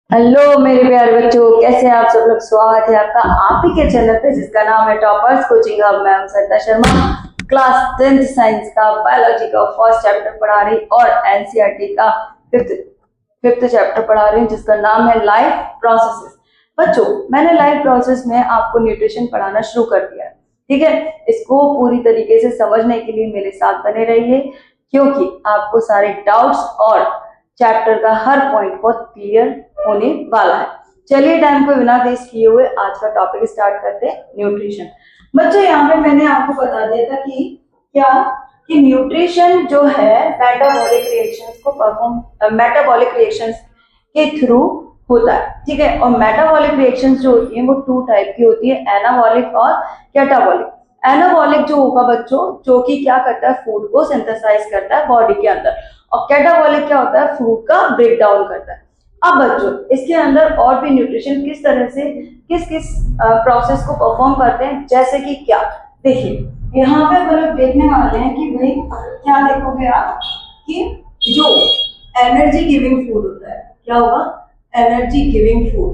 Hello मेरे प्यारे बच्चों, कैसे हैं आप सब लोग। स्वागत है आपका आप ही के चैनल पे जिसका नाम है टॉपर्स कोचिंग हब। मैं हूं सरिता शर्मा, क्लास 10th साइंस का बायोलॉजी का फर्स्ट चैप्टर पढ़ा रही और एनसीईआरटी का फिफ्थ चैप्टर पढ़ा रही हूँ जिसका नाम है लाइफ प्रोसेसेस। बच्चों, मैंने लाइफ प्रोसेस में आपको न्यूट्रिशन पढ़ाना शुरू कर दिया है, ठीक है। इसको पूरी तरीके से समझने के लिए मेरे साथ बने रहिए, क्योंकि आपको सारे डाउट्स और चैप्टर का हर पॉइंट बहुत क्लियर होने वाला है। चलिए टाइम को बिना वेस्ट किए हुए आज का टॉपिक स्टार्ट करते हैं, न्यूट्रिशन। बच्चों, यहाँ पे मैंने आपको बता दिया था कि क्या कि न्यूट्रिशन जो है मेटाबॉलिक रिएक्शंस के थ्रू होता है, ठीक है। और मेटाबॉलिक रिएक्शंस जो होती है वो टू टाइप की होती है, एनाबॉलिक और कैटाबॉलिक। एनाबॉलिक जो होगा बच्चों, जो कि क्या करता है, फूड को सिंथेसाइज करता है बॉडी के अंदर, और कैटाबॉलिक क्या होता है, फूड का ब्रेक डाउन करता है। अब बच्चों, इसके अंदर और भी न्यूट्रिशन किस तरह से किस किस प्रोसेस को परफॉर्म करते हैं, जैसे कि क्या, देखिए यहाँ पे हम लोग देखने वाले हैं कि भाई क्या देखोगे आप कि जो एनर्जी गिविंग फूड होता है, क्या होगा, एनर्जी गिविंग फूड।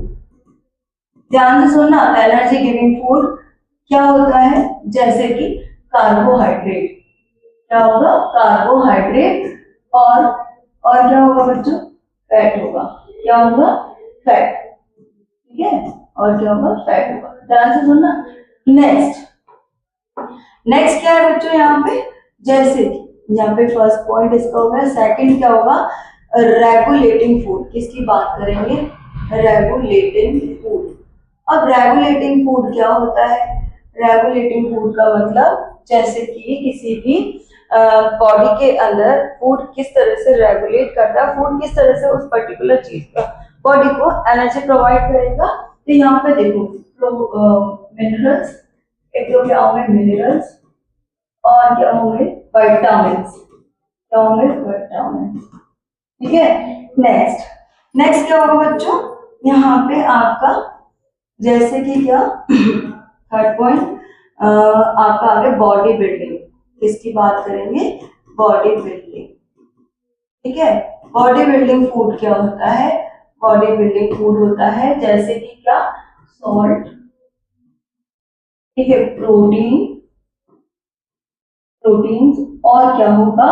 ध्यान से सुनना, एनर्जी गिविंग फूड क्या होता है, जैसे कि कार्बोहाइड्रेट। क्या होगा, कार्बोहाइड्रेट। और क्या होगा बच्चों, फैट होगा। क्या होगा, फैट, ठीक है। और क्या होगा, फैट होगा। ध्यान से सुनना। नेक्स्ट क्या है बच्चों, यहाँ पे जैसे यहाँ पे फर्स्ट पॉइंट इसका हो गया। सेकंड क्या होगा, रेगुलेटिंग फूड। किसकी बात करेंगे, रेगुलेटिंग फूड। अब रेगुलेटिंग फूड क्या होता है, रेगुलेटिंग फूड का मतलब जैसे कि किसी भी बॉडी के अंदर फूड किस तरह से रेगुलेट करता है, फूड किस तरह से उस पर्टिकुलर चीज का बॉडी को एनर्जी प्रोवाइड करेगा। तो यहाँ पे देखो मिनरल्स, एक तो क्या होंगे मिनरल्स और क्या होंगे विटामिन्स। क्या होंगे, विटामिन्स, ठीक है। नेक्स्ट क्या होगा बच्चों, यहाँ पे आपका जैसे कि क्या थर्ड पॉइंट आपका आगे बॉडी बिल्डिंग। किसकी बात करेंगे, बॉडी बिल्डिंग, ठीक है। बॉडी बिल्डिंग फूड क्या होता है, बॉडी बिल्डिंग फूड होता है जैसे कि क्या, सॉल्ट, ठीक है, प्रोटीन्स और क्या होगा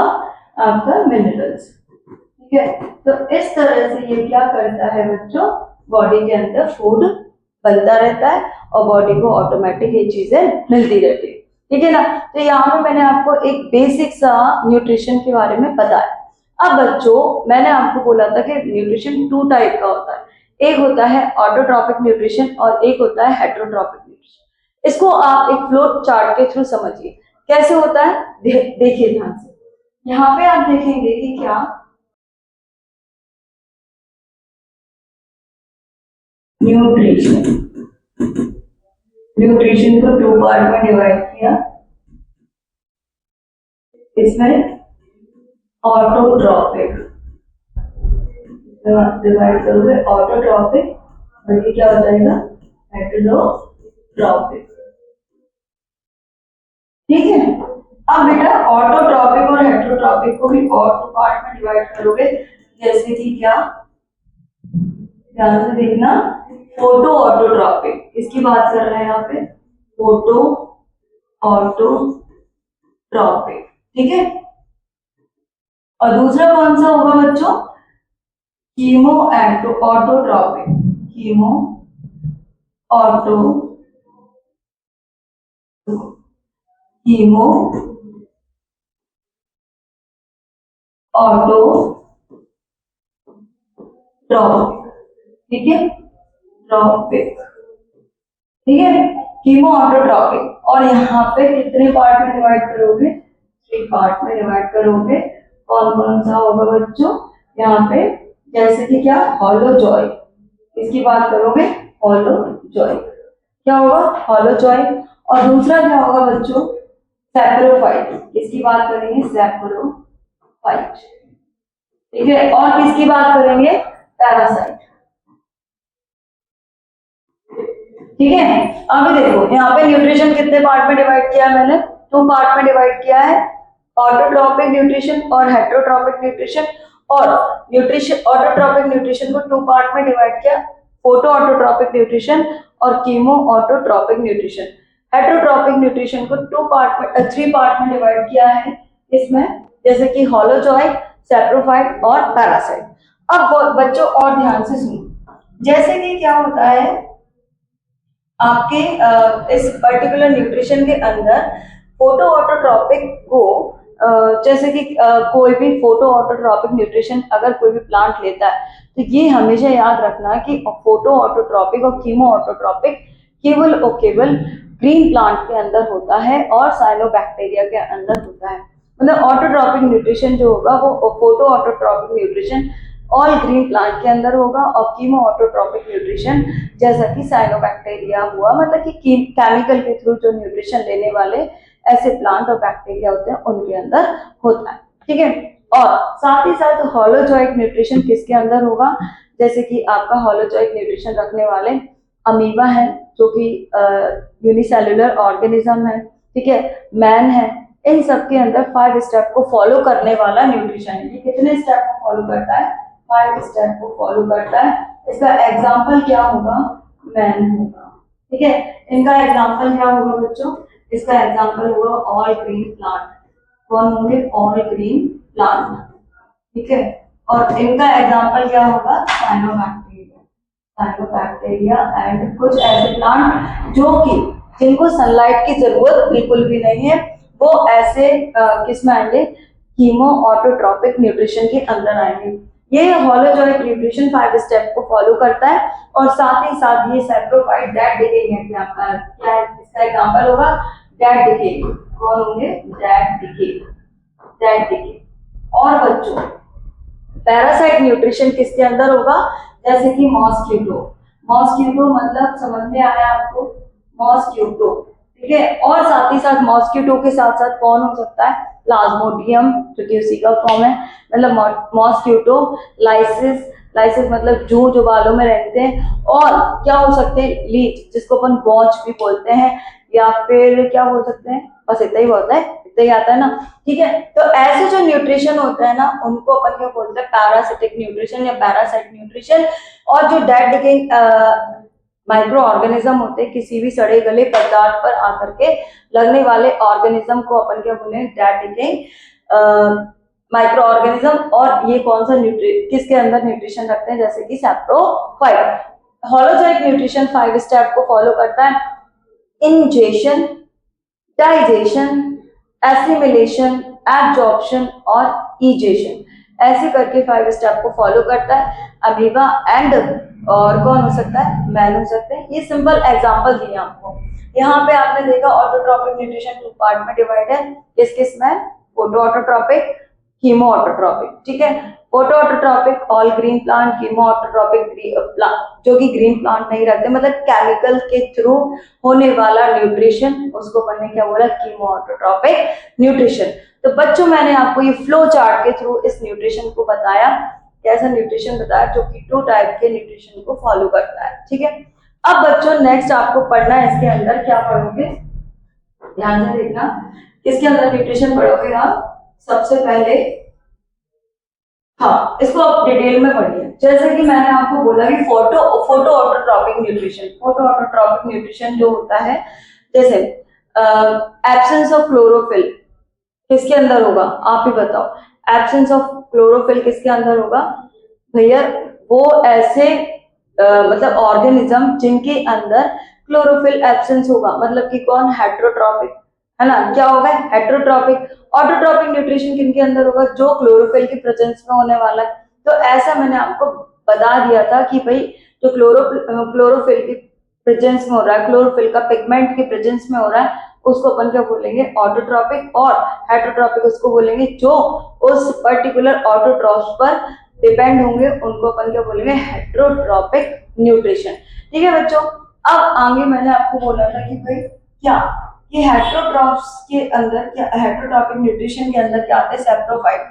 आपका मिनरल्स, ठीक है। तो इस तरह से ये क्या करता है बच्चों, बॉडी के अंदर फूड बनता रहता है और बॉडी को ऑटोमेटिक ये चीजें मिलती रहती है, ठीक है ना। तो यहाँ पे मैंने आपको एक बेसिक सा न्यूट्रिशन के बारे में बताया। अब बच्चों, मैंने आपको बोला था कि न्यूट्रिशन टू टाइप का होता है, एक होता है ऑटोट्रॉपिक न्यूट्रिशन और एक होता है हेटेरोट्रॉपिक न्यूट्रिशन। इसको आप एक फ्लो चार्ट के थ्रू समझिए कैसे होता है। देखिए ध्यान से, यहाँ पे आप देखेंगे कि क्या न्यूट्रिशन को टू पार्ट में डिवाइड किया। इसमें ऑटोट्रॉपिक डिवाइड करोगे, ऑटोट्रॉपिक, और ये क्या हो जाएगा, हेटेरोट्रॉपिक, ठीक है। अब बेटा ऑटोट्रॉपिक और हेटेरोट्रॉपिक को भी और टू पार्ट में डिवाइड करोगे, जैसे कि क्या, ध्यान से देखना, फोटो ऑटोट्रॉपिक, इसकी बात कर रहे हैं यहाँ पे, फोटो ऑटोट्रॉपिक, ठीक है। और दूसरा कौन सा होगा बच्चों, chemo autotrophic, chemo auto chemo autotrophic, ठीक है, ट्रॉपिक, ठीक है, कीमो ऑटोट्रॉपिक। और यहाँ पे कितने पार्ट में डिवाइड करोगे, थ्री पार्ट में डिवाइड करोगे। कौन कौन सा होगा बच्चों, यहाँ पे जैसे कि क्या, हॉलो जॉय, इसकी बात करोगे, हॉलो जॉय, क्या होगा, हॉलो जॉय। और दूसरा क्या होगा बच्चों, सैप्रोफाइट, इसकी बात करेंगे, सैप्रोफाइट, ठीक है। और किसकी बात करेंगे, पैरासाइट, ठीक है। अभी देखो यहाँ पे न्यूट्रिशन कितने पार्ट में डिवाइड किया है, मैंने टू पार्ट में डिवाइड किया है, ऑटोट्रॉपिक न्यूट्रिशन और हेटेरोट्रॉपिक न्यूट्रिशन। और न्यूट्रिशन ऑटोट्रॉपिक न्यूट्रिशन को 2 पार्ट में डिवाइड किया, फोटो ऑटोट्रॉपिक न्यूट्रिशन और chemo autotrophic nutrition. Heterotrophic nutrition को 3 पार्ट में डिवाइड किया है इसमें, जैसे कि होलोजॉइक, सैप्रोफाइट और पैरासाइट। अब बच्चों और ध्यान से सुनो, जैसे कि क्या होता है आपके इस पर्टिकुलर न्यूट्रिशन के अंदर फोटो ऑटोट्रॉपिक को जैसे कि कोई भी फोटो ऑटोट्रॉपिक न्यूट्रिशन अगर कोई भी प्लांट लेता है तो ये हमेशा याद रखना कि फोटो ऑटोट्रॉपिक और कीमो ऑटोट्रॉपिक केवल और केवल ग्रीन प्लांट के अंदर होता है और साइनोबैक्टीरिया के अंदर होता है। मतलब ऑटोट्रॉपिक न्यूट्रिशन जो होगा वो photo autotrophic nutrition all green plant के अंदर होगा और कीमो ऑटोट्रॉपिक न्यूट्रिशन जैसा कि साइनोबैक्टीरिया हुआ, मतलब कि केमिकल के थ्रू जो न्यूट्रिशन लेने वाले ऐसे प्लांट और बैक्टीरिया होते हैं उनके अंदर होता है। ठीक है, और साथ ही साथ होलोजॉइक न्यूट्रिशन किसके अंदर होगा, जैसे कि आपका होलोजॉइक न्यूट्रिशन रखने वाले अमीबा है जो कि यूनिसेलुलर ऑर्गेनिज्म है, ठीक है, मैन है, इन सब के अंदर 5 स्टेप को फॉलो करने वाला न्यूट्रिशन है। ये कितने स्टेप को फॉलो करता है, 5 स्टेप को फॉलो करता है। इसका एग्जाम्पल क्या होगा, मैन होगा। ठीक है, इनका एग्जाम्पल क्या होगा बच्चों, इसका एग्जाम्पल होगा ऑल ग्रीन प्लांट। कौन होंगे, ऑल ग्रीन प्लांट। ठीक है, और इनका एग्जाम्पल क्या होगा, साइनोबैक्टीरिया। साइनोबैक्टीरिया एंड कुछ ऐसे प्लांट जो कि जिनको सनलाइट की जरूरत बिल्कुल भी नहीं है, वो ऐसे किस में आएंगे, कीमो ऑटोट्रॉपिक न्यूट्रिशन के अंदर आएंगे। ये होलोजॉइक न्यूट्रिशन 5 स्टेप को फॉलो करता है और साथ ही साथ ये सैप्रोफाइट डेड डिकेइंग एग्जांपल क्या है, इसका एग्जांपल होगा डेड डिके। कौन होंगे, डेड डिके, डेड डिके। और बच्चों पैरासाइट न्यूट्रिशन किसके अंदर होगा, जैसे कि मॉस्किटो। मॉस्किटो मतलब समझ में आया आपको, मॉस्किटो। ठीक है, और साथ ही साथ मॉस्किटो के साथ साथ कौन हो सकता है, प्लाज्मोडियम जो कि उसी का फॉर्म है, मतलब मॉस्किटो, लाइसिस, लाइसिस मतलब जू जो बालों में रहते हैं, और क्या हो सकते हैं, लीच जिसको अपन बॉच भी बोलते हैं, या फिर क्या बोल सकते हैं, बस इतना ही होता है, इतना ही आता है ना। ठीक है, तो ऐसे जो न्यूट्रिशन होता है ना उनको अपन क्या बोलते हैं, पैरासिटिक न्यूट्रिशन या पैरासाइट न्यूट्रिशन। और जो डेड डिकेइंग माइक्रो ऑर्गेनिज्म होते हैं, किसी भी सड़े गले पदार्थ पर आकर के लगने वाले ऑर्गेनिज्म को अपन क्या बोले, डेड डिकेइंग माइक्रो ऑर्गेनिज्म। और ये कौन सा किसके अंदर न्यूट्रिशन रखते हैं, जैसे कि सैप्रोफाइट। होलोजॉइक न्यूट्रिशन 5 स्टेप को फॉलो करता है, इंजेशन, डाइजेशन, एसिमिलेशन, एब्जॉर्प्शन और इजेशन। ऐसे करके 5 स्टेप को फॉलो करता है अमीबा एंड, और कौन हो सकता है, मैन हो सकते हैं। ये सिंपल एग्जांपल दिए आपको। यहाँ पे आपने देखा ऑटोट्रॉपिक न्यूट्रिशन 2 पार्ट में डिवाइड है, किस किस में, फोटो ऑटोट्रॉपिक, कीमो ऑटोट्रॉपिक। ठीक है, photo autotrophic all green plant, chemo autotrophic जो कि ग्रीन प्लांट नहीं रखते, मतलब केमिकल के थ्रू होने वाला न्यूट्रिशन, उसको बनने क्या बोला, कीमो ऑटोट्रॉपिक न्यूट्रिशन। तो बच्चों मैंने आपको ये फ्लो चार्ट के थ्रू इस न्यूट्रिशन को बताया, कैसा न्यूट्रिशन बताया, जो कि 2 टाइप के न्यूट्रिशन को फॉलो करता है। ठीक है, अब बच्चों नेक्स्ट आपको पढ़ना है, इसके अंदर क्या पढ़ोगे, ध्यान से देखना, किसके अंदर न्यूट्रिशन पढ़ोगे आप, सबसे पहले हाँ इसको आप डिटेल में पढ़िए। जैसे कि मैंने आपको बोला कि photo autotrophic nutrition, photo autotrophic nutrition जो होता है, जैसे एब्सेंस ऑफ क्लोरोफिल किसके अंदर होगा, आप ही बताओ, एब्सेंस ऑफ क्लोरोफिल किसके अंदर होगा भैया, वो ऐसे मतलब ऑर्गेनिज्म जिनके अंदर क्लोरोफिल एब्सेंस होगा, मतलब कि कौन, हेटरोट्रॉपिक है ना, क्या होगा, हेटरोट्रॉपिक। ऑटोट्रॉपिक न्यूट्रिशन किनके अंदर होगा, जो क्लोरोफिल की प्रेजेंस में होने वाला है। तो ऐसा मैंने आपको बता दिया था कि भाई जो क्लोरोफिल की प्रेजेंस में हो रहा है, क्लोरोफिल का पिगमेंट की प्रेजेंस में हो रहा है, उसको अपन क्या बोलेंगे, ऑटोट्रॉपिक। और हेटरोट्रॉपिक उसको बोलेंगे जो उस पर्टिकुलर ऑटोट्रॉप्स पर डिपेंड होंगे, उनको अपन क्या बोलेंगे, हेटरोट्रॉपिक न्यूट्रिशन। ठीक है बच्चों, अब आगे मैंने आपको बोला था कि भाई क्या ये हेटरोट्रॉप्स के अंदर, क्या हेटरोट्रॉपिक न्यूट्रिशन के अंदर क्या आते हैं, सैप्रोफाइट।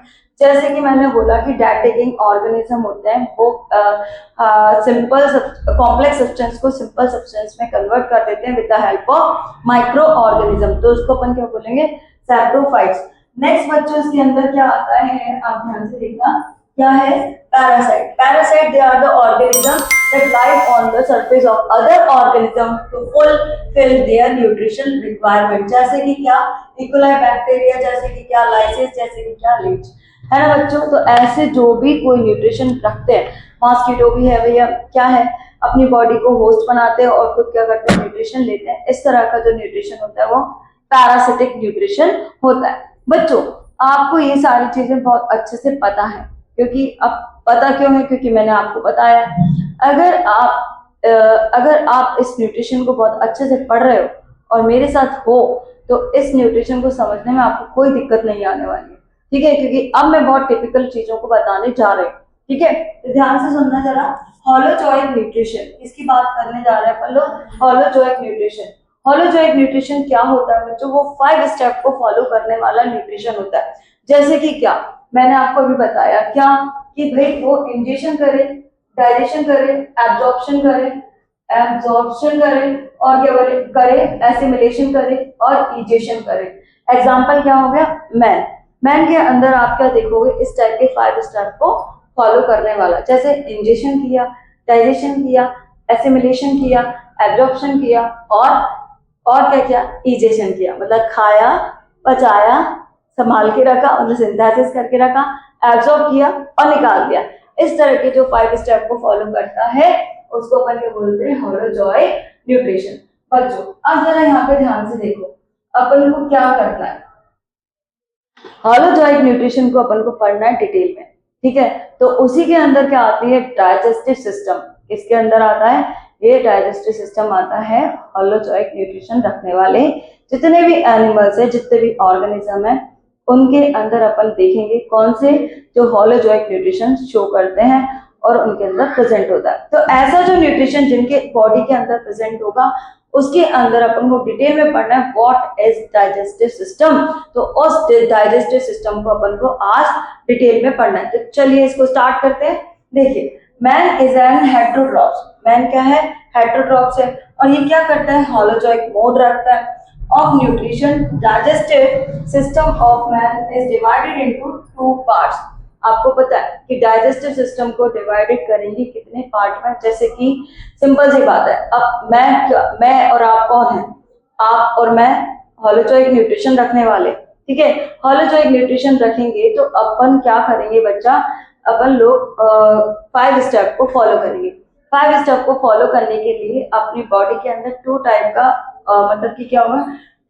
जैसे कि मैंने बोला कि डेड डिकेइंग ऑर्गेनिज्म होते हैं, वो सिंपल कॉम्प्लेक्स सब्सटेंस को सिंपल सब्सटेंस में कन्वर्ट कर देते हैं with the help of micro organism, तो उसको अपन क्या बोलेंगे, सैप्रोफाइट्स। नेक्स्ट बच्चों इसके अंदर क्या आता है, आप ध्यान से देखना, क्या है? Parasite. Parasite they are the organism that live on the surface of other organism to fulfill their nutrition requirement। जैसे कि क्या? इकोलाई बैक्टीरिया, जैसे कि क्या? लाइसिस, जैसे कि क्या? लीच। है ना बच्चों? तो ऐसे जो भी कोई न्यूट्रिशन रखते हैं, मॉस्किटो भी है भैया, क्या है? अपनी बॉडी को होस्ट बनाते हैं और खुद क्या करते हैं? न्यूट्रिशन लेते हैं। इस तरह का जो न्यूट्रिशन होता है वो पैरासिटिक न्यूट्रिशन होता है। बच्चों, आपको ये सारी चीजें बहुत अच्छे से पता है, क्योंकि अब पता क्यों है? क्योंकि मैंने आपको बताया। अगर आप इस न्यूट्रिशन को बहुत अच्छे से पढ़ रहे हो और मेरे साथ हो, तो इस न्यूट्रिशन को समझने में आपको कोई दिक्कत नहीं आने वाली है, ठीक है? क्योंकि अब मैं बहुत टिपिकल चीजों को बताने जा रही हूँ, ठीक है? तो ध्यान से सुनना जरा। होलोजोइक न्यूट्रिशन, इसकी बात करने जा रहे हैं अपन लोग। Holozoic nutrition. होलोजोइक न्यूट्रिशन क्या होता है बच्चों? वो 5 स्टेप को फॉलो करने वाला न्यूट्रिशन होता है। जैसे कि क्या? मैंने आपको अभी बताया क्या कि भाई वो इंजेक्शन करे, डाइजेशन करे, एब्जॉर्प्शन करे और क्या करे? एसिमिलेशन करे और इजेशन करे। एग्जाम्पल क्या हो गया? मैन। मैन के अंदर आप क्या देखोगे? इस टाइप के 5 स्टेप को फॉलो करने वाला, जैसे इंजेक्शन किया, डाइजेशन किया, एसिमिलेशन किया, एब्जॉर्प्शन किया और क्या किया? इजेशन किया। मतलब खाया, पचाया, संभाल के रखा, मतलब सिंथेसिस करके रखा, एब्जॉर्ब किया और निकाल दिया। इस तरह के जो 5 स्टेप को फॉलो करता है उसको अपन क्या बोलते हैं? Holozoic nutrition. बच्चों, अब जरा यहाँ पे ध्यान से देखो, अपन को क्या करना है? होलोजोइक न्यूट्रिशन को अपन को पढ़ना है डिटेल में, ठीक है? तो उसी के अंदर क्या आती है? Digestive system. इसके अंदर आता है ये डाइजेस्टिव सिस्टम आता है। होलोजोइक न्यूट्रिशन रखने वाले जितने भी एनिमल्स है, जितने भी ऑर्गेनिज्म है, उनके अंदर अपन देखेंगे कौन से जो होलोजोइक न्यूट्रिशन शो करते हैं और उनके अंदर प्रेजेंट होता है। तो ऐसा जो न्यूट्रिशन जिनके बॉडी के अंदर प्रेजेंट होगा उसके अंदर अपन को डिटेल में पढ़ना है व्हाट इज डाइजेस्टिव सिस्टम। तो उस डाइजेस्टिव सिस्टम को अपन को आज डिटेल में पढ़ना है। तो चलिए इसको स्टार्ट करते हैं। देखिए, man is an heterotrophs. Man क्या है? हेटेरोट्रॉप्स है। और ये क्या करता है? होलोजोइक मोड रखता है of nutrition। digestive system of man is divided into 2 parts। आपको पता है कि डाइजेस्टिव सिस्टम को डिवाइडेड करेंगे कितने पार्ट में? जैसे कि सिंपल सी बात है, अब मैं और आप कौन है? आप और मैं होलोजोइक न्यूट्रिशन रखने वाले, ठीक है? होलोजोइक न्यूट्रिशन रखेंगे तो अपन क्या करेंगे बच्चा? अपन लोग 5 स्टेप को फॉलो करेंगे। 5 स्टेप को फॉलो करने के लिए अपनी बॉडी के अंदर 2 टाइप का मतलब कि क्या होगा?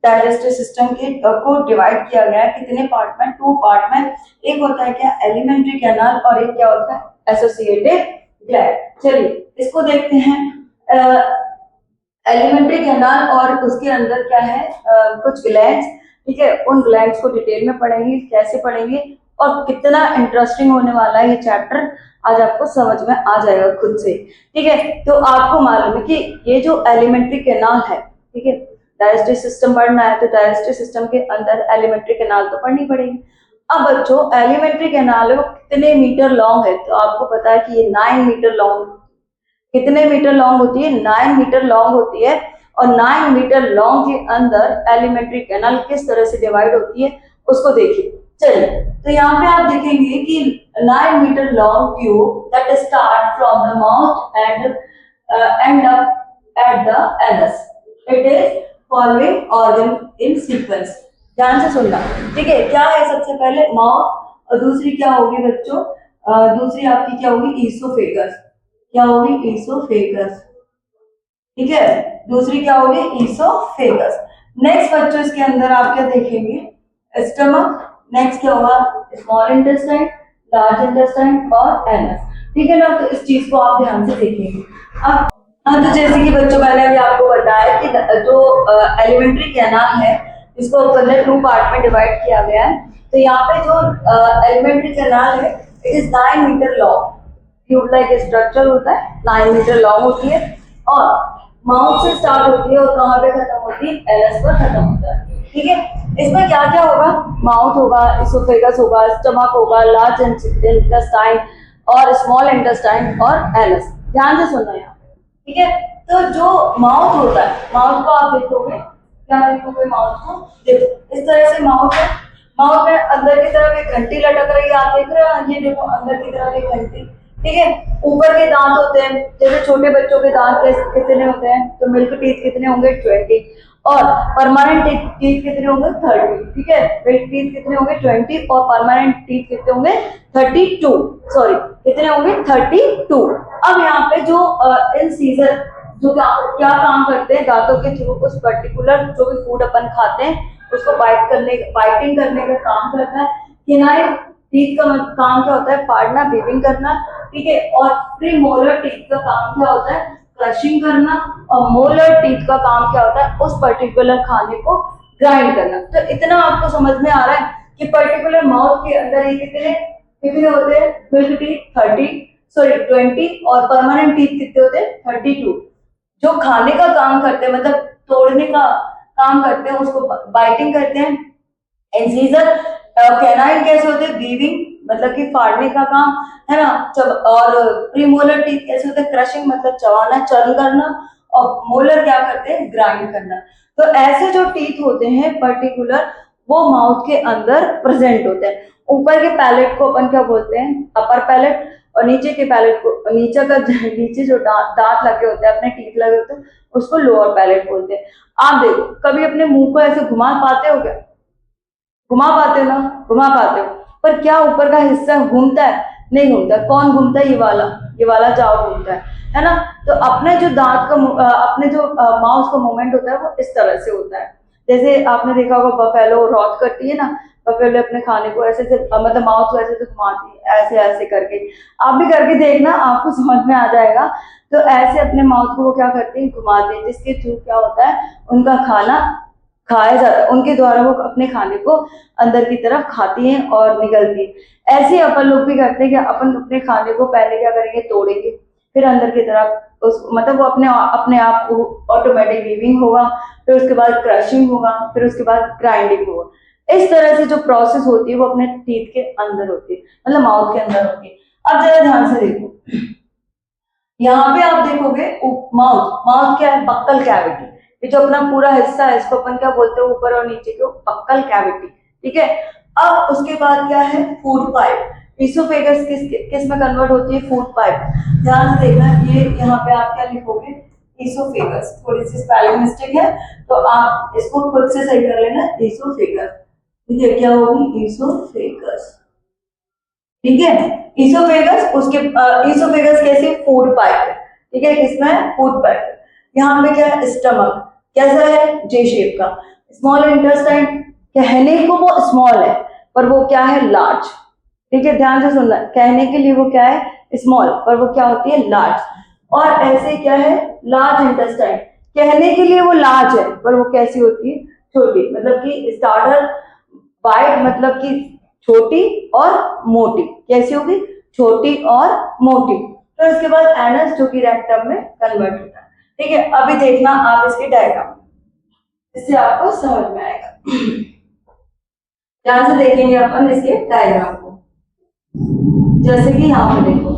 डाइजेस्टिव सिस्टम के को डिवाइड किया गया है कितने पार्ट में? 2 पार्ट में। एक होता है क्या? एलिमेंट्री कैनाल और एक क्या होता है? Associated gland. चलिए इसको देखते हैं। एलिमेंट्री कैनाल और उसके अंदर क्या है? कुछ ग्लैंड्स, ठीक है? उन ग्लैंड्स को डिटेल में पढ़ेंगे, कैसे पढ़ेंगे और कितना इंटरेस्टिंग होने वाला है ये चैप्टर, आज आपको समझ में आ जाएगा खुद से, ठीक है? तो आपको मालूम है कि ये जो एलिमेंट्री कैनाल है, ठीक है, डाइजेस्टिव सिस्टम पढ़ना है तो डाइजेस्टिव सिस्टम के अंदर एलिमेंट्री कैनाल तो पढ़नी पड़ेगी। अब बच्चों, एलिमेंट्री कैनाल है वो कितने मीटर लॉन्ग है? तो आपको पता है कि ये 9 मीटर लॉन्ग। कितने मीटर लॉन्ग होती है? 9 मीटर लॉन्ग होती है। और 9 मीटर लॉन्ग के अंदर एलिमेंट्री कैनाल किस तरह से डिवाइड होती है उसको देखिए। चलिए, तो यहाँ पे आप देखेंगे कि 9 metre long tube that start from the mouth and end up at the anus. It is following organ in sequence. ध्यान से सुनना, ठीक है? क्या है? सबसे पहले माउथ और दूसरी क्या होगी बच्चों? दूसरी आपकी क्या होगी? ईसोफेगस। क्या होगी? ईसोफेगस, ठीक है? दूसरी क्या होगी? ईसोफेगस। नेक्स्ट बच्चों इसके अंदर आप क्या देखेंगे? स्टमक। नेक्स्ट क्या होगा? स्मॉल इंटेस्टाइन, लार्ज इंटेस्टाइन और एनस, ठीक है ना? तो इस चीज को आप ध्यान से देखेंगे। अब हाँ, तो जैसे कि बच्चों मैंने अभी आपको बताया कि जो एलिमेंट्री कैनाल है इसको अंदर 2 पार्ट में डिवाइड किया गया है। तो यहाँ पे जो एलिमेंट्री कैनाल है it is 9 metre long. Tube like structure होता है, 9 मीटर लॉन्ग होती है और माउथ से स्टार्ट होती है और कहाँ पे खत्म होती है? एनस पर खत्म होता है, ठीक है? इसमें क्या क्या होगा? माउथ होगा, इसोफेगस होगा, स्टमक होगा, लार्ज इंटेस्टाइन और स्मॉल इंटेस्टाइन और एनस। ध्यान से सुनना यहाँ, ठीक है? तो जो माउथ होता है, माउथ को आप देखोगे, क्या देखोगे? माउथ को देखो, इस तरह से माउथ है माउथ में अंदर की तरफ एक घंटी लटक रही है, आप देख रहे हो, ये देखो अंदर की तरफ एक घंटी, ठीक है। ऊपर के दांत होते हैं, जैसे छोटे बच्चों के दांत कितने होते हैं, तो मिल्क टीथ कितने होंगे 20, और परमानेंट टीथ कितने होंगे 30, ठीक है। मिल्क टीथ कितने होंगे 20 और परमानेंट टीथ कितने होंगे 32, सॉरी कितने होंगे 32। अब यहाँ पे जो इंसीजर जो क्या काम करते हैं, दांतों के थ्रू उस पर्टिकुलर जो भी फूड अपन खाते हैं उसको बाइटिंग करने का काम करता है। किनाई टीथ का काम क्या होता है, फाड़ना, बीविंग करना, ठीक है। और प्री मोलर टीथ का काम क्या होता है, क्रशिंग करना। और मोलर टीथ का काम क्या होता है, उस पर्टिकुलर खाने को ग्राइंड करना। तो इतना आपको समझ में आ रहा है कि पर्टिकुलर माउथ के अंदर ये कितने कितने होते हैं, मिल्क टीथ 20 और परमानेंट टीथ कितने होते हैं 32। जो खाने का काम करते हैं, मतलब तोड़ने का काम करते हैं, उसको बाइटिंग करते हैं। इंसीजर कैनाइन कैसे होते हैं, वीविंग मतलब कि फाड़ने का काम है ना, और प्रीमोलर टीथ कैसे होते हैं, क्रशिंग मतलब चबाना, चर्न करना। और मोलर क्या करते हैं, ग्राइंड करना। तो ऐसे जो टीथ होते हैं पर्टिकुलर, वो माउथ के अंदर प्रेजेंट होते हैं। ऊपर के पैलेट को अपन क्या बोलते हैं, अपर पैलेट, और नीचे के पैलेट को, नीचे जो दांत लगे होते हैं, अपने टीथ लगे होते हैं, उसको लोअर पैलेट बोलते हैं। आप देखो, कभी अपने मुंह को ऐसे घुमा पाते हो क्या, घुमा पाते हो ना, घुमा पाते हो, पर क्या ऊपर का हिस्सा घूमता है, नहीं घूमता। कौन घूमता है, ये वाला जाओ घूमता है ना। तो अपने जो दांत का अपने जो माउस का मूवमेंट होता है वो इस तरह से होता है। जैसे आपने देखा होगा बफेलो रॉथ करती है ना, बफेलो अपने खाने को ऐसे से मतलब माउथ को ऐसे से घुमाती है, ऐसे ऐसे करके। आप भी करके देखना, आपको समझ में आ जाएगा। तो ऐसे अपने माउथ को वो क्या करते हैं, घुमाते हैं, जिसके थ्रू क्या होता है, उनका खाना खाया जाता है, उनके द्वारा वो अपने खाने को अंदर की तरफ खाती हैं और निगलती है। ऐसे अपन लोग भी करते हैं कि अपन अपने खाने को पहले क्या करेंगे, तोड़ेंगे, फिर अंदर की तरफ उस मतलब वो अपने आप को ऑटोमेटिक वीविंग होगा, फिर उसके बाद क्रशिंग होगा, फिर उसके बाद ग्राइंडिंग होगा। इस तरह से जो प्रोसेस होती है वो अपने टीथ के अंदर होती है, मतलब माउथ के अंदर होती है। अब जरा ध्यान से देखो, यहाँ पे आप देखोगे माउथ माउथ क्या है, बक्कल कैविटी। ये जो अपना पूरा हिस्सा है इसको अपन क्या बोलते हैं, ऊपर और नीचे को बक्कल कैविटी, ठीक है। अब उसके बाद क्या है, फूड पाइप। इसोफेगस किस में कन्वर्ट होती है, फूड पाइप। ध्यान से देखना, ये यहाँ पे आप क्या लिखोगे, इसोफेगस। थोड़ी सी स्पेलिंग मिस्टेक है तो आप इसको खुद से सही कर लेना, इसोफेगस, ठीक है। क्या होगी, इसोफेगस, ठीक है। इसोफेगस, उसके इसोफेगस कैसे, फूड पाइप, ठीक है। किसमें, फूड पाइप। यहाँ पे क्या है, स्टमक कैसा है, जे शेप का। स्मॉल इंटेस्टाइन, कहने को वो स्मॉल है पर वो क्या है, लार्ज, ठीक है। ध्यान से सुनना, कहने के लिए वो क्या है, स्मॉल, पर वो क्या होती है, लार्ज। और ऐसे क्या है, लार्ज इंटेस्टाइन, कहने के लिए वो लार्ज है पर वो कैसी होती है, छोटी, मतलब कि स्टार्टर वाइड, मतलब कि छोटी और मोटी, कैसी होगी, छोटी और मोटी। तो इसके बाद एनस जो कि रेक्टम में कन्वर्ट होता है, ठीक है। अभी देखना आप इसके डायग्राम, इससे आपको समझ में आएगा। ध्यान से देखेंगे अपन इसके डायग्राम को, जैसे कि यहाँ पे देखो,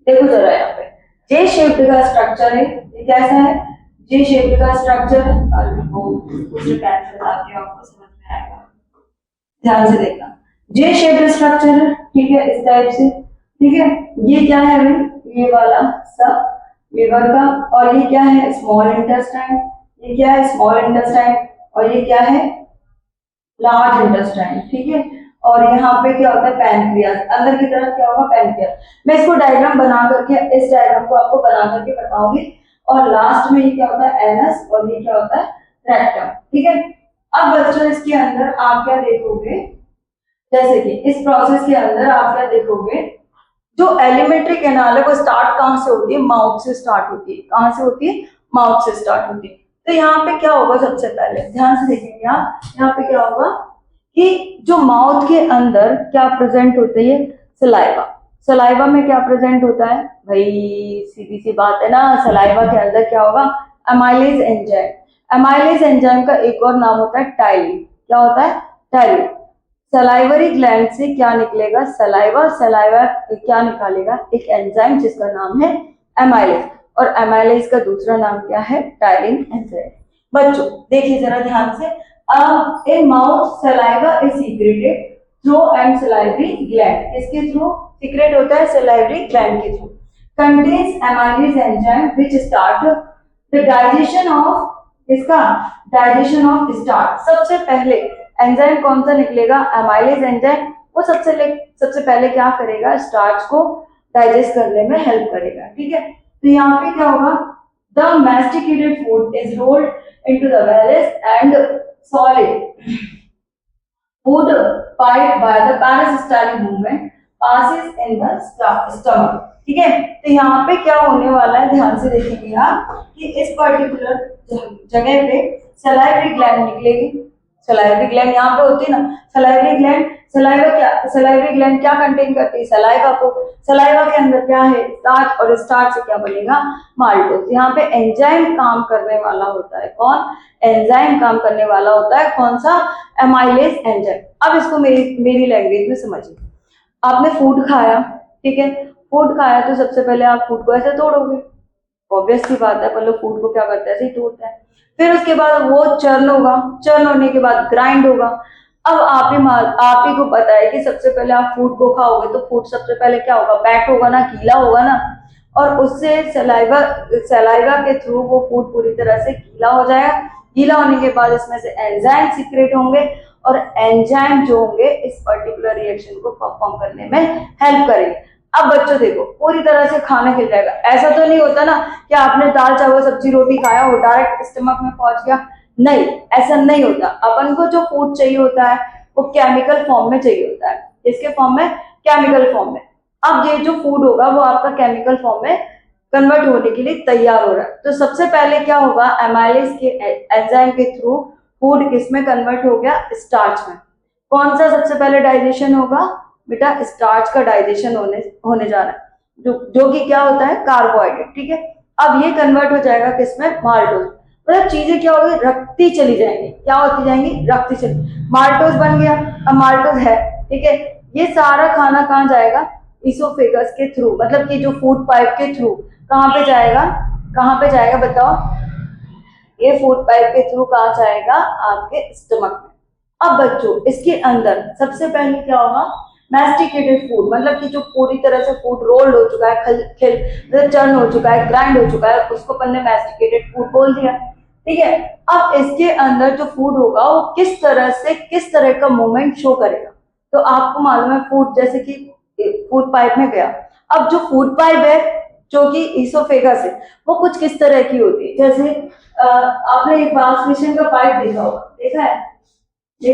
देखो जरा यहाँ पे जे शेप्ड का स्ट्रक्चर है, ये कैसा है, जे शेप्ड का स्ट्रक्चर है। वो दूसरे पेन से बताती हूँ, आपको समझ में आएगा। ध्यान से देखना, जे शेप्ड स्ट्रक्चर है, ठीक है, इस टाइप से, ठीक है। ये क्या है भाई, ये वाला सब लीवर का, और ये क्या है, स्मॉल इंटेस्टाइन, ये क्या है, स्मॉल इंटेस्टाइन, और ये क्या है, लार्ज इंटेस्टाइन, ठीक है। और यहाँ पे क्या होता है, पैनक्रियास, अंदर की तरफ क्या होगा, पैनक्रियास। मैं इसको डायग्राम बना करके, इस डायग्राम को आपको बना करके बताऊंगी। और लास्ट में ये क्या होता है, एनस, और ये क्या होता है, रेक्टम, ठीक है। अब बच्चों इसके अंदर आप क्या देखोगे, जैसे कि इस प्रोसेस के अंदर आप क्या देखोगे, जो एलिमेंट्री कैनाल है वो स्टार्ट कहाँ से होती है, माउथ से स्टार्ट होती है। कहाँ से होती है, माउथ से स्टार्ट होती है। तो यहाँ पे क्या होगा, सबसे पहले ध्यान से देखेंगे आप, यहाँ पे क्या होगा कि जो माउथ के अंदर क्या प्रेजेंट होती है, सलाइवा। सलाइवा में क्या प्रेजेंट होता है भाई, सीधी सी बात है ना, सलाइवा के अंदर क्या होगा, एमाइलेज एंजाइम। एमाइलेज एंजाइम का एक और नाम होता है टाइलिन। क्या होता है, टाइलिन। सलाइवरी ग्लैंड से क्या निकलेगा, सलाइवा, सलाइवा क्या निकालेगा, एक एंजाइम जिसका नाम है एमाइलेज, और एमाइलेज का दूसरा नाम क्या है, टाइलिन एंजाइम। बच्चों देखिए जरा ध्यान से, In mouth, saliva is secreted through and salivary gland. किसके थ्रू सीक्रेट होता है? salivary gland के through. Contains amylase enzyme which start the digestion of इसका digestion of starch. सबसे पहले एंजाइम कौन सा निकलेगा? amylase enzyme. वो सबसे पहले क्या करेगा? स्टार्च को डाइजेस्ट करने में हेल्प करेगा. ठीक है, तो यहाँ पे क्या होगा? The masticated food is rolled into the vellus and solid food pipe by the peristaltic movement passes in the stomach. ठीक है, तो यहाँ पे क्या होने वाला है? ध्यान से देखेंगे आप कि इस पर्टिकुलर जगह पे सलाइवरी ग्लैंड निकलेगी. सलाइवरी ग्लैंड यहाँ पे होती है ना. सलाइवरी ग्लैंड क्या कंटेन करती है? सलाइवा को. सलाइवा के अंदर क्या है? स्टार्च, और स्टार्च से क्या बनेगा? माल्टोज. यहाँ पे एंजाइम काम करने वाला होता है. कौन? एंजाइम काम करने वाला होता है. कौन सा? Amylase enzyme. अब इसको मेरी लैंग्वेज में समझिए. आपने फूड खाया, ठीक है, फूड खाया तो सबसे पहले आप फूड को ऐसे तोड़ोगे. ऑब्वियस सी बात है, पहले फूड को क्या करता है? ऐसे ही तोड़ता है. फिर उसके बाद वो चर्न होगा. चर्न होने के बाद ग्राइंड होगा. अब आप ही को पता है कि सबसे पहले आप फूड को खाओगे तो फूड सबसे पहले क्या होगा? बैट होगा ना, गीला होगा ना, और उससे सलाइवा के थ्रू वो फूड पूरी तरह से गीला हो जाएगा. गीला होने के बाद इसमें से एंजाइम सीक्रेट होंगे, और एंजाइम जो होंगे इस पर्टिकुलर रिएक्शन को परफॉर्म करने में हेल्प करेंगे. अब बच्चों देखो, पूरी तरह से खाना खिल जाएगा. ऐसा तो नहीं होता ना कि आपने दाल चावल सब्जी रोटी खाया वो डायरेक्ट स्टमक में पहुंच गया. नहीं, ऐसा नहीं होता. अपन को जो फूड चाहिए होता है वो केमिकल फॉर्म में चाहिए होता है. इसके फॉर्म में? केमिकल फॉर्म में. अब ये जो फूड होगा वो आपका केमिकल फॉर्म में कन्वर्ट होने के लिए तैयार हो रहा है. तो सबसे पहले क्या होगा? एमाइलेज के एंजाइम के थ्रू फूड किसमें कन्वर्ट हो गया? स्टार्च में. कौन सा सबसे पहले डाइजेशन होगा? बेटा स्टार्च का डाइजेशन होने जा रहा है, जो कि क्या होता है? कार्बोहाइड्रेट. ठीक है, अब ये कन्वर्ट हो जाएगा किसमें? माल्टोज. मतलब चीजें क्या होगी? रखती चली जाएंगी. क्या होती जाएंगी? रखती चली. माल्टोज बन गया. अब माल्टोज है, ठीक है, ये सारा खाना कहाँ जाएगा? इसोफेगस के थ्रू, मतलब कि जो फूड पाइप के थ्रू कहाँ पे जाएगा? कहाँ पे जाएगा बताओ? ये फूड पाइप के थ्रू कहाँ जाएगा? आपके स्टमक में. अब बच्चों इसके अंदर सबसे पहले क्या होगा? मैस्टिकेटेड फूड, मतलब कि जो पूरी तरह से फूड रोल्ड हो चुका है, चर्न हो चुका है, ग्राइंड हो चुका है, उसको अपन ने मैस्टिकेटेड फूड बोल दिया. ठीक है, अब इसके अंदर जो फूड होगा वो किस तरह का मूवमेंट शो करेगा. तो आपको मालूम है फूड जैसे कि फूड पाइप में गया. अब जो फूड पाइप है जो कि इसोफेगस है वो कुछ किस तरह की होती है? जैसे आपने एक ट्रांसमिशन का पाइप देखा होगा. देखा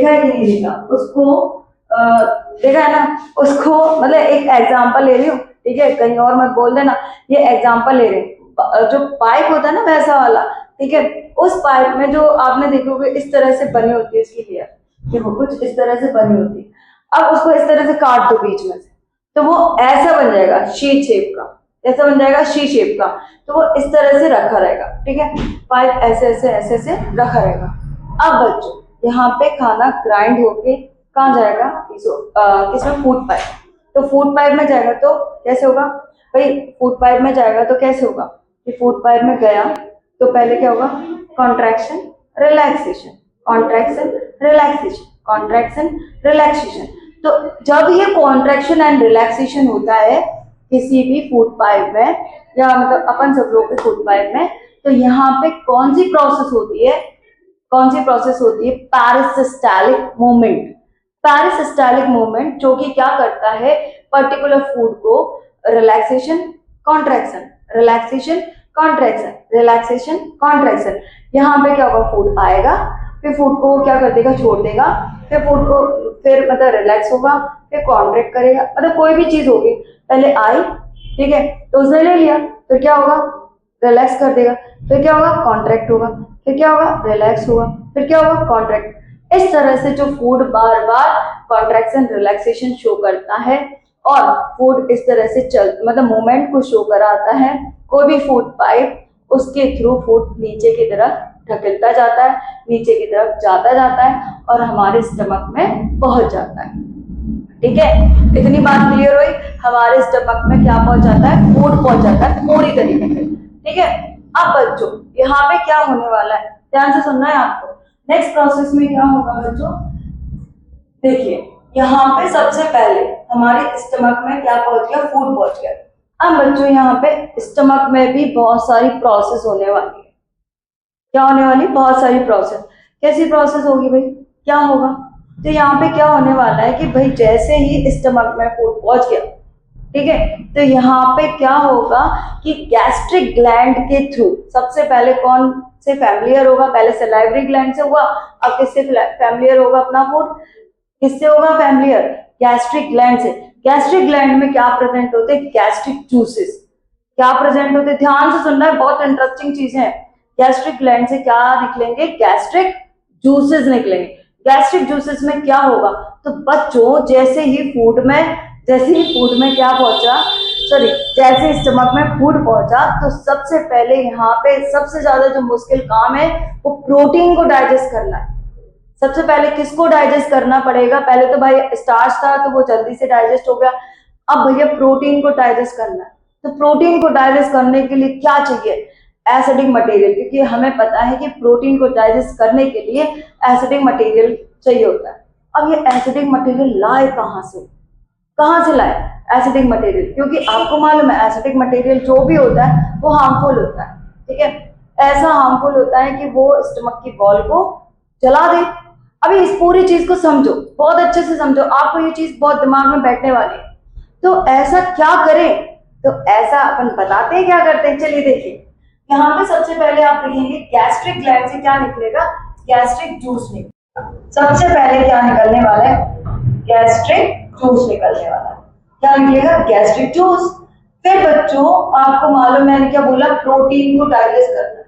है कि नहीं देखा? उसको देखा है ना? उसको मतलब एक एग्जांपल ले रही हूँ, ठीक है, कहीं और मत बोल देना. ये एग्जांपल ले रहे हैं. जो पाइप होता है ना वैसा वाला, ठीक है, उस पाइप में जो आपने देखोगे इस तरह से बनी होती है इसकी लेयर. देखो कुछ इस तरह से बनी होती है. अब उसको इस तरह से काट दो बीच में से, तो वो ऐसा बन जाएगा शी शेप का. ऐसा बन जाएगा शी शेप का. तो वो इस तरह से रखा रहेगा. ठीक है, पाइप ऐसे रखा रहेगा. अब बच्चों यहाँ पे खाना ग्राइंड होके कहाँ जाएगा? किसमें? Food pipe. तो फूड पाइप में जाएगा तो कैसे होगा भाई? फूड पाइप में जाएगा तो कैसे होगा कि फूड पाइप में गया तो पहले क्या होगा? Contraction relaxation, contraction relaxation, contraction relaxation. तो जब ये कॉन्ट्रैक्शन एंड रिलैक्सेशन होता है किसी भी फूड पाइप में, या मतलब अपन सब लोग के फूड पाइप में, तो यहाँ पे कौन सी प्रोसेस होती है? पैरिसिस्टालिक मूवमेंट. पैरिसिस्टालिक मूवमेंट जो कि क्या करता है? पर्टिकुलर फूड को relaxation contraction, relaxation contraction, relaxation contraction. यहाँ पे क्या होगा? फूड आएगा, फिर फूड को क्या कर देगा? छोड़ देगा. फिर फूड को फिर मतलब रिलैक्स होगा, फिर कॉन्ट्रैक्ट करेगा. मतलब कोई भी चीज होगी, पहले आई, ठीक है, तो उसने ले लिया, फिर क्या होगा? रिलैक्स कर देगा. फिर क्या होगा? कॉन्ट्रैक्ट होगा. फिर क्या होगा? रिलैक्स होगा. फिर क्या होगा? कॉन्ट्रैक्ट. इस तरह से जो फूड बार बार कॉन्ट्रैक्शन रिलैक्सेशन शो करता है, और फूड इस तरह से मतलब मूवमेंट को शो कराता है. कोई भी फूड पाइप उसके थ्रू फूड नीचे की तरफ ढकेलता जाता है, नीचे की तरफ जाता है और हमारे स्टमक में पहुंच जाता है. ठीक है, इतनी बात क्लियर हुई? हमारे स्टमक में क्या पहुंच जाता है? फूड पहुंच जाता है पूरी तरीके से. ठीक है, अब बच्चों यहाँ पे क्या होने वाला है? ध्यान से सुनना है आपको. नेक्स्ट प्रोसेस में क्या होगा बच्चों, देखिए यहाँ पे सबसे पहले हमारे स्टमक में क्या पहुंच गया, फूड पहुंच गया। अब बच्चों यहाँ पे स्टमक में भी बहुत सारी प्रोसेस होने वाली है। क्या होने वाली, बहुत सारी प्रोसेस। कैसी प्रोसेस होगी भाई, क्या होगा, तो यहाँ पे क्या होने वाला है कि भाई जैसे ही स्टमक में फूड पहुंच गया, ठीक है, तो यहाँ पे क्या होगा कि गैस्ट्रिक ग्लैंड के थ्रू सबसे पहले कौन से फैमिलियर होगा, पहले सलाइवरी ग्लैंड से हुआ, अब किससे फैमिलियर होगा अपना फूड, किससे होगा फैमिलियर, गैस्ट्रिक ग्लैंड से। गैस्ट्रिक ग्लैंड में क्या प्रेजेंट होते हैं, गैस्ट्रिक जूसेस। क्या प्रेजेंट होते हैं, ध्यान से सुनना है, बहुत इंटरेस्टिंग चीजें हैं। गैस्ट्रिक ग्लैंड से क्या निकलेंगे, गैस्ट्रिक जूसेस निकलेंगे। गैस्ट्रिक जूसेस में क्या होगा, तो बच्चों जैसे ही फूड में क्या पहुंचा, सॉरी, जैसे स्टमक में फूड पहुंचा तो सबसे पहले यहाँ पे सबसे ज्यादा जो मुश्किल काम है वो प्रोटीन को डाइजेस्ट करना है। सबसे पहले किसको डाइजेस्ट करना पड़ेगा, पहले तो भाई स्टार्च था तो वो जल्दी से डाइजेस्ट हो गया, अब भैया प्रोटीन को डाइजेस्ट करना है। तो प्रोटीन को डाइजेस्ट करने के लिए क्या चाहिए, एसिडिक मटेरियल, क्योंकि हमें पता है कि प्रोटीन को डाइजेस्ट करने के लिए एसिडिक मटेरियल चाहिए होता है। अब ये एसिडिक मटेरियल लाए कहाँ से लाए एसिडिक मटेरियल, क्योंकि आपको मालूम है एसिडिक मटेरियल जो भी होता है वो हार्मफुल होता है, ठीक है, ऐसा हार्मफुल होता है कि वो स्टमक की वॉल को जला दे। अभी इस पूरी चीज को समझो, बहुत अच्छे से समझो, आपको ये चीज बहुत दिमाग में बैठने वाली है। तो ऐसा क्या करें, तो ऐसा अपन बताते हैं क्या करते हैं, चलिए देखिए। यहाँ पे सबसे पहले आप देखेंगे गैस्ट्रिक ग्लैंड से क्या निकलेगा, गैस्ट्रिक जूस निकलेगा। सबसे पहले क्या निकलने वाला है, गैस्ट्रिक जूस निकलने वाला है। क्या निकलेगा, गैस्ट्रिक जूस। फिर बच्चों आपको मालूम, मैंने क्या बोला, प्रोटीन को डाइजेस्ट करना है।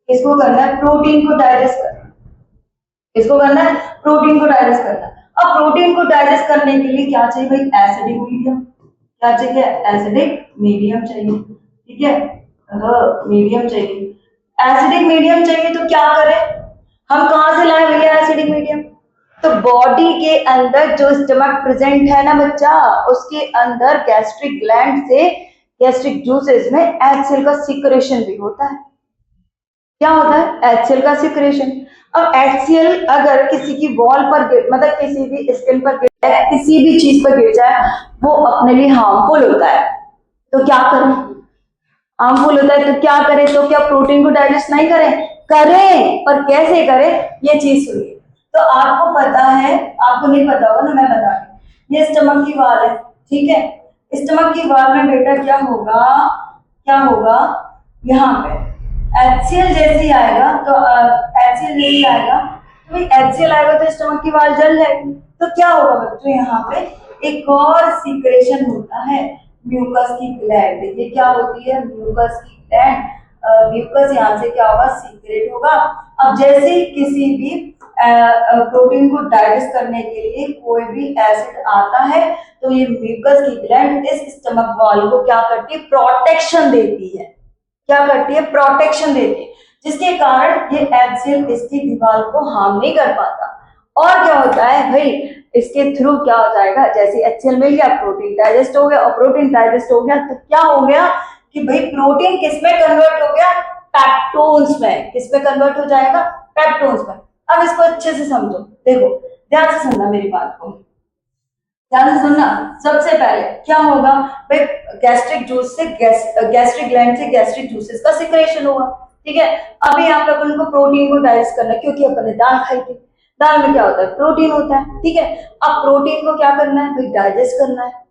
किसको करना है, प्रोटीन को डाइजेस्ट करना है। किसको करना है, प्रोटीन को डाइजेस्ट करना है। अब प्रोटीन को डाइजेस्ट करने के लिए क्या चाहिए भाई, एसिडिक मीडियम। क्या चाहिए, एसिडिक मीडियम चाहिए, ठीक है, मीडियम चाहिए। एसिडिक मीडियम चाहिए तो क्या करें, हम कहां से लाए भैया एसिडिक मीडियम, तो बॉडी के अंदर जो स्टमक प्रेजेंट है ना बच्चा, उसके अंदर गैस्ट्रिक ग्लैंड से गैस्ट्रिक जूसेस में HCl का सिक्रेशन भी होता है। क्या होता है, HCl का सिक्रेशन। अब HCl अगर किसी की वॉल पर मतलब किसी भी स्किन पर गिर जाए, किसी भी चीज पर गिर जाए, वो अपने लिए हार्मफुल होता है। तो क्या करें, हार्मफुल होता है तो क्या करें, तो क्या प्रोटीन को डाइजेस्ट नहीं करें, करें, पर कैसे करें, ये चीज सुनिए। तो आपको पता है, आपको नहीं पता होगा ना, मैं बता रही, ये स्टमक की वाल है, ठीक है, स्टमक की वाल में बेटा क्या होगा, यहाँ पे HCl जैसे ही आएगा तो HCl नहीं आएगा, तो भाई HCl आएगा तो स्टमक की वाल जल जाएगी। तो क्या होगा बच्चों, यहाँ पे एक और सीक्रेशन होता है, म्यूकस की ग्लैंड। ये क्या होती है, म्यूकस की ग्लैंड। म्यूकस यहाँ से क्या होगा, सीक्रेट होगा। अब जैसे ही किसी भी प्रोटीन को डाइजेस्ट करने के लिए कोई भी एसिड आता है, तो ये म्यूकस की ग्लैंड इस स्टमक वॉल को क्या करती है, प्रोटेक्शन देती है। क्या करती है, प्रोटेक्शन देती है, जिसके कारण ये HCl इसकी दीवार को हार्म नहीं कर पाता। और क्या होता है भाई, इसके थ्रू क्या हो जाएगा, जैसे HCl मिल गया, प्रोटीन डाइजेस्ट हो गया, और प्रोटीन डाइजेस्ट हो गया तो क्या हो गया कि भाई प्रोटीन किस में कन्वर्ट हो गया, पेप्टोन्स में। किस में कन्वर्ट हो जाएगा, पेप्टोन्स में। अब इसको अच्छे से समझो, देखो ध्यान से सुनना मेरी बात को, ध्यान से सुनना। सबसे पहले क्या होगा भाई, गैस्ट्रिक जूस से गैस्ट्रिक ग्लैंड से गैस्ट्रिक जूसेस का सिक्रेशन होगा, ठीक है। अभी यहाँ पे अपन को प्रोटीन को डाइजेस्ट करना है, क्योंकि अपन ने दाल खाई थी, दाल में क्या होता है, प्रोटीन होता है, ठीक है। अब प्रोटीन को क्या करना है भाई, डाइजेस्ट करना है।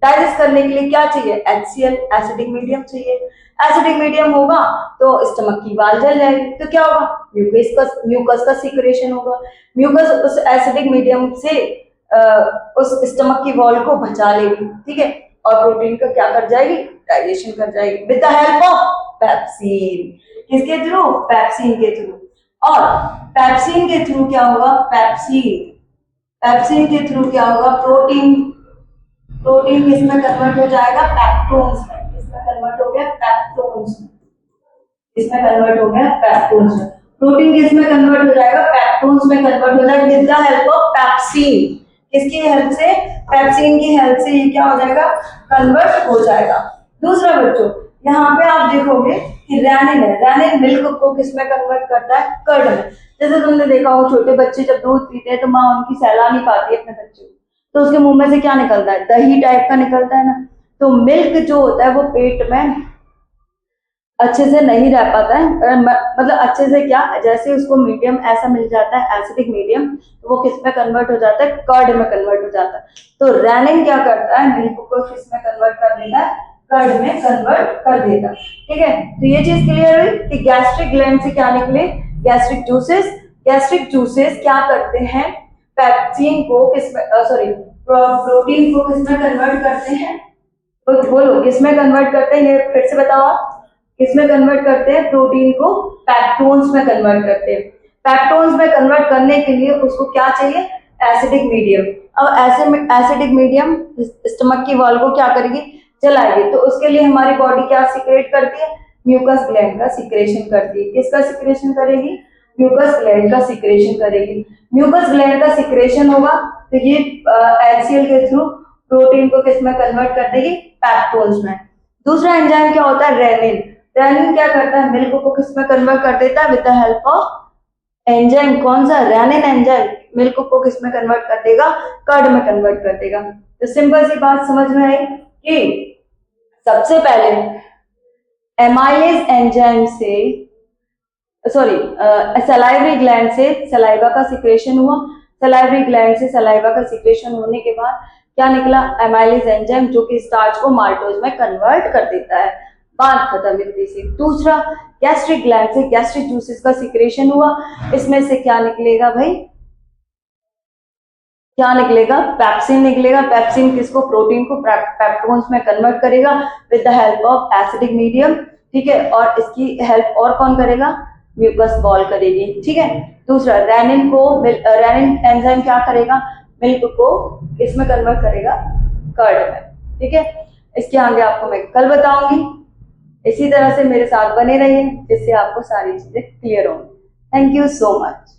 डाइजेस्ट करने के लिए क्या चाहिए, HCl, एसिडिक मीडियम चाहिए। एसिडिक मीडियम होगा तो स्टमक की वाल जल जाएगी, तो क्या होगा, म्यूकस का सिक्रेशन होगा। म्यूकस उस एसिडिक मीडियम से उस स्टमक की वॉल को बचा लेगी, ठीक है, और प्रोटीन का क्या कर जाएगी, डाइजेशन कर जाएगी with the help of pepsin. किसके थ्रू, पेप्सिन के थ्रू। और पेप्सिन के थ्रू क्या होगा, पेप्सिन के थ्रू क्या होगा, प्रोटीन किसमें कन्वर्ट हो जाएगा, पेप्टोन्स में। किसमें कन्वर्ट हो गया, पेप्टोन्स में। किसमें कन्वर्ट हो गया, पेप्टोन्स में। प्रोटीन किसमें कन्वर्ट हो जाएगा, पेप्टोन्स में कन्वर्ट हो जाएगा with the help of pepsin. किसकी हेल्प से, पेप्सिन की हेल्प से ये क्या हो जाएगा, कन्वर्ट हो जाएगा। दूसरा बच्चों, यहाँ पे आप देखोगे कि रेनिन है, रेनिन मिल्क को किस में कन्वर्ट करता है, कर्ड में। जैसे तुमने देखा हो छोटे बच्चे जब दूध पीते हैं तो माँ उनकी सहला नहीं पाती है अपने बच्चे को, तो उसके मुंह में से क्या निकलता है, दही टाइप का निकलता है ना। तो मिल्क जो होता है वो पेट में अच्छे से नहीं रह पाता है, मतलब अच्छे से क्या, जैसे उसको मीडियम ऐसा मिल जाता है एसिडिक मीडियम, तो वो किस में कन्वर्ट हो जाता है, कर्ड में कन्वर्ट हो जाता है। तो रेनिन क्या करता है, मिल्क को किस में कन्वर्ट कर देता है, कर्ड में कन्वर्ट कर देता है। ठीक है, तो ये चीज क्लियर हुई कि गैस्ट्रिक ग्लैंड से क्या निकले, गैस्ट्रिक जूसेस। गैस्ट्रिक जूसेस क्या करते हैं, पेप्सिन को किस में, सॉरी प्रोटीन को किस में कन्वर्ट करते हैं, बोलो किस में कन्वर्ट करते हैं, ये फिर से बताओ आप, किसमें कन्वर्ट करते हैं, प्रोटीन को पैक्टोन्स में कन्वर्ट करते हैं। पैक्टोन्स में कन्वर्ट करने के लिए उसको क्या चाहिए, एसिडिक मीडियम। अब ऐसे में एसिडिक मीडियम स्टमक की वॉल को क्या करेगी, जलाएगी। तो उसके लिए हमारी बॉडी क्या सीक्रेट करती है, म्यूकस ग्लैंड का सीक्रेशन करती है। किसका सीक्रेशन करेगी, म्यूकस ग्लैंड का सीक्रेशन करेगी। म्यूकस ग्लैंड का सीक्रेशन होगा तो ये HCl के थ्रू प्रोटीन को किसमें कन्वर्ट कर देगी, पैक्टोन्स में। दूसरा एंजाइम क्या होता है, रेनिन। रेनिन क्या करता है, मिल्क को किसमें कन्वर्ट कर देता है, with the help of enzyme. कौन सा, रेनिन एंजाइम मिल्क को किसमें कन्वर्ट कर देगा, कर्ड में कन्वर्ट कर देगा। तो सिंपल सी बात समझ में आई कि सबसे पहले एमाइलेज एंजाइम से, सॉरी सलाइवरी ग्लैंड से सलाइवा का सिक्रेशन हुआ। सलाइवरी ग्लैंड से सलाइवा का सिक्रेशन होने के बाद क्या निकला, एमाइलेज एंजाइम, जो कि स्टार्च को माल्टोज में कन्वर्ट कर देता है। बात खत्म इतनी सी। दूसरा, गैस्ट्रिक ग्लैंड से गैस्ट्रिक जूसेस का सिक्रेशन हुआ। इसमें से क्या निकलेगा भाई, क्या निकलेगा, पेप्सिन निकलेगा। पेप्सिन किसको, प्रोटीन को पेप्टोन्स में कन्वर्ट करेगा with the help of acidic medium. ठीक है, और इसकी हेल्प और कौन करेगा, म्यूकस बॉल करेगी। ठीक है, दूसरा रेनिन को, रेनिन एंजाइम क्या करेगा, मिल्क को इसमें कन्वर्ट करेगा, कर्ड में। ठीक है, इसके आगे आपको मैं कल बताऊंगी। इसी तरह से मेरे साथ बने रहिए जिससे आपको सारी चीजें क्लियर होंगी। Thank you so much.